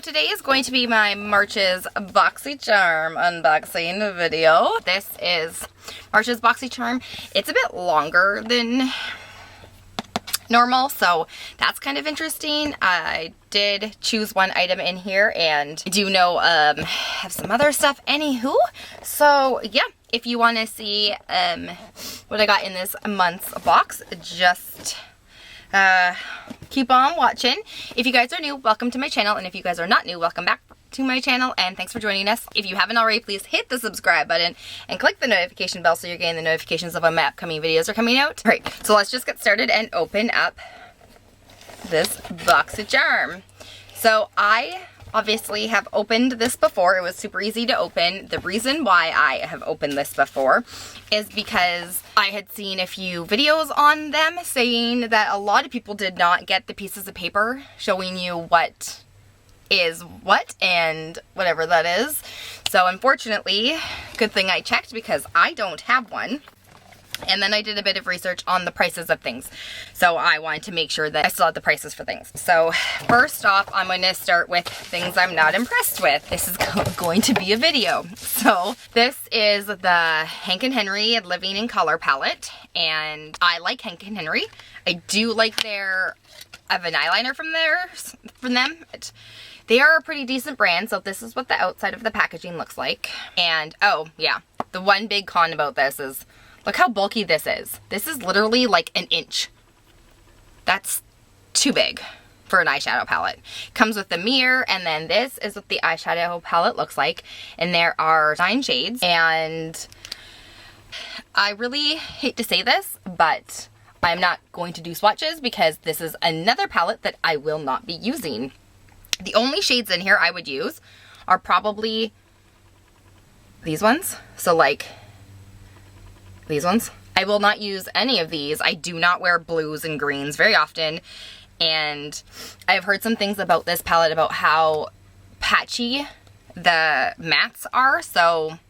today is going to be my March's Boxycharm unboxing video. This is March's Boxycharm. It's a bit longer than normal, so that's kind of interesting. I did choose one item in here, and I do know have some other stuff anywho. So yeah, if you want to see what I got in this month's box, just keep on watching. If you guys are new, welcome to my channel, and if you guys are not new, welcome back to my channel, and thanks for joining us. If you haven't already, please hit the subscribe button and click the notification bell so you're getting the notifications of when my upcoming videos are coming out. All right, so let's just get started and open up this Boxycharm. So I obviously have opened this before. It was super easy to open. The reason why I have opened this before is because I had seen a few videos on them saying that a lot of people did not get the pieces of paper showing you what is what and whatever that is. So unfortunately, good thing I checked because I don't have one. And then I did a bit of research on the prices of things. So I wanted to make sure that I still had the prices for things. So first off, I'm going to start with things I'm not impressed with. This is going to be a video. So this is the Hank & Henry Living in Color palette. And I like Hank & Henry. I do like I have an eyeliner from them. They are a pretty decent brand. So this is what the outside of the packaging looks like. And oh yeah, the one big con about this is, look how bulky this is. This is literally like an inch. That's too big for an eyeshadow palette. Comes with the mirror, and then this is what the eyeshadow palette looks like. And there are 9 shades. And I really hate to say this, but I'm not going to do swatches because this is another palette that I will not be using. The only shades in here I would use are probably these ones. So like these ones. I will not use any of these. I do not wear blues and greens very often, and I've heard some things about this palette about how patchy the mattes are, so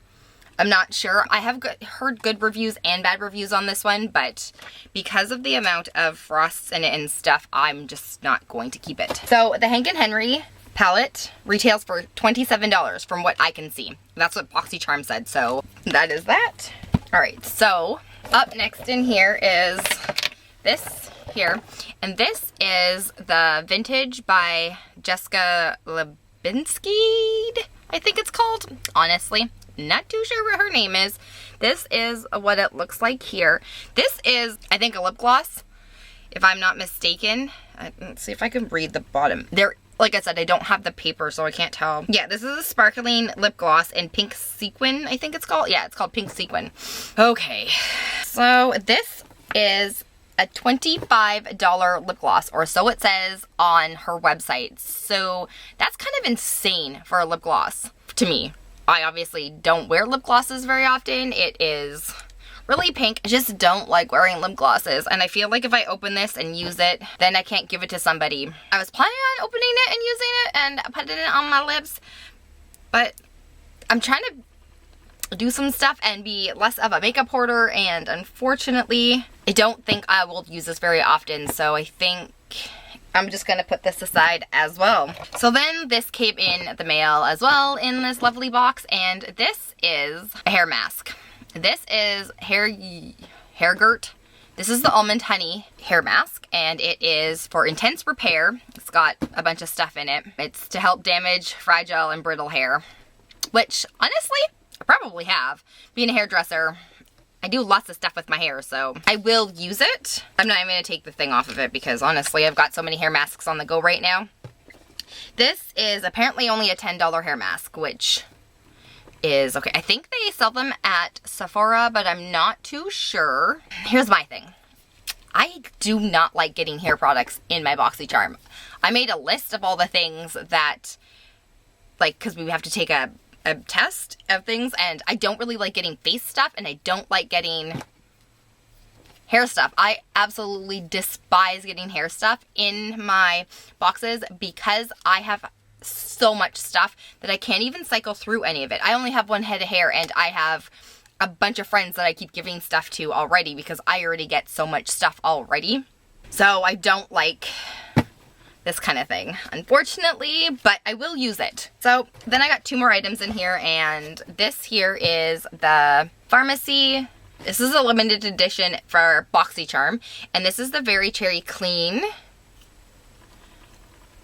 I'm not sure. I have heard good reviews and bad reviews on this one, but because of the amount of frosts in it and stuff, I'm just not going to keep it. So the Hank & Henry palette retails for $27 from what I can see. That's what Boxycharm said, so that is that. Alright, so up next in here is this here, and this is the Vintage by Jessica Lebinsky, I think it's called. Honestly, not too sure what her name is. This is what it looks like here. This is, I think, a lip gloss, if I'm not mistaken. Let's see if I can read the bottom. Like I said, I don't have the paper, so I can't tell. Yeah, this is a sparkling lip gloss in pink sequin, I think it's called. Yeah, it's called pink sequin. Okay, so this is a $25 lip gloss, or so it says on her website. So that's kind of insane for a lip gloss to me. I obviously don't wear lip glosses very often. It is really pink. I just don't like wearing lip glosses, and I feel like if I open this and use it, then I can't give it to somebody. I was planning on opening it and using it and putting it on my lips, but I'm trying to do some stuff and be less of a makeup hoarder, and unfortunately, I don't think I will use this very often, so I think I'm just gonna put this aside as well. So then this came in the mail as well in this lovely box, and this is a hair mask. This is Hairgurt. This is the Almond Honey hair mask, and it is for intense repair. It's got a bunch of stuff in it. It's to help damage fragile and brittle hair, which honestly, I probably have. Being a hairdresser, I do lots of stuff with my hair, so I will use it. I'm not even going to take the thing off of it because honestly, I've got so many hair masks on the go right now. This is apparently only a $10 hair mask, which is okay. I think they sell them at Sephora, but I'm not too sure. Here's my thing. I do not like getting hair products in my Boxycharm. I made a list of all the things that, like, because we have to take a test of things, and I don't really like getting face stuff, and I don't like getting hair stuff. I absolutely despise getting hair stuff in my boxes because I have so much stuff that I can't even cycle through any of it. I only have one head of hair, and I have a bunch of friends that I keep giving stuff to already because I already get so much stuff already. So I don't like this kind of thing, unfortunately, but I will use it. So then I got 2 more items in here, and this here is the Pharmacy. This is a limited edition for Boxycharm, and this is the Very Cherry Clean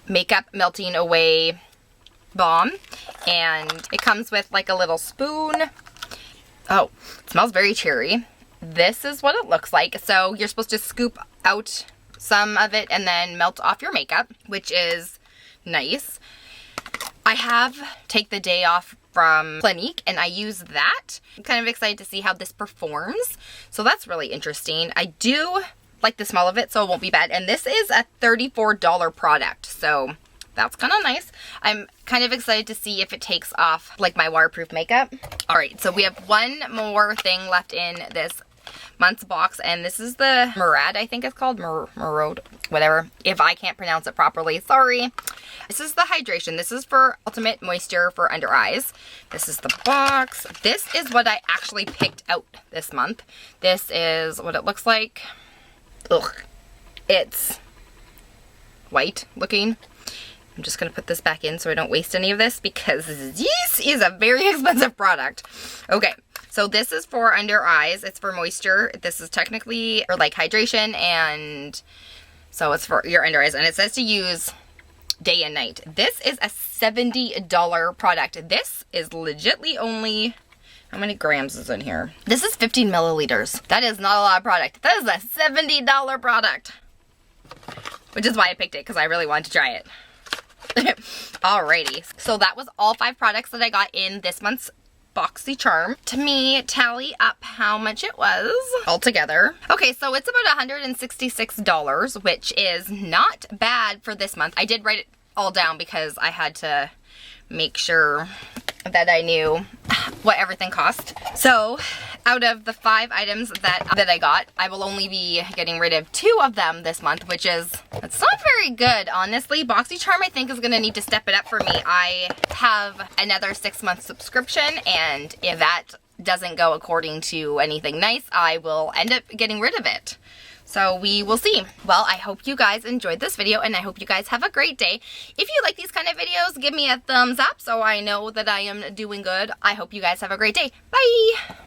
Makeup Melting Away Balm, and it comes with like a little spoon. Oh, it smells very cherry. This is what it looks like. So you're supposed to scoop out some of it and then melt off your makeup, which is nice. I have take the day off from Clinique and I use that. I'm kind of excited to see how this performs. So that's really interesting. I do like the smell of it, so it won't be bad. And this is a $34 product, so that's kind of nice. I'm kind of excited to see if it takes off like my waterproof makeup. All right, so we have one more thing left in this month's box, and this is the Murad, I think it's called, Murad, whatever. If I can't pronounce it properly, sorry. This is the hydration. This is for Ultimate Moisture for under eyes. This is the box. This is what I actually picked out this month. This is what it looks like. Ugh, it's white looking. I'm just gonna put this back in so I don't waste any of this because this is a very expensive product. Okay, so this is for under eyes. It's for moisture. This is technically for like hydration, and so it's for your under eyes, and it says to use day and night. This is a $70 product. This is legitly only, how many grams is in here? This is 15 milliliters. That is not a lot of product. That is a $70 product, which is why I picked it, because I really wanted to try it. Alrighty, so that was all 5 products that I got in this month's Boxycharm. To me, tally up how much it was altogether. Okay, so it's about $166, which is not bad for this month. I did write it all down because I had to make sure that I knew what everything cost. So out of the 5 items that I got, I will only be getting rid of 2 of them this month, which is, it's not very good, honestly. Boxycharm, I think, is gonna need to step it up for me. I have another 6-month subscription, and if that doesn't go according to anything nice, I will end up getting rid of it. So we will see. Well, I hope you guys enjoyed this video, and I hope you guys have a great day. If you like these kind of videos, give me a thumbs up so I know that I am doing good. I hope you guys have a great day. Bye!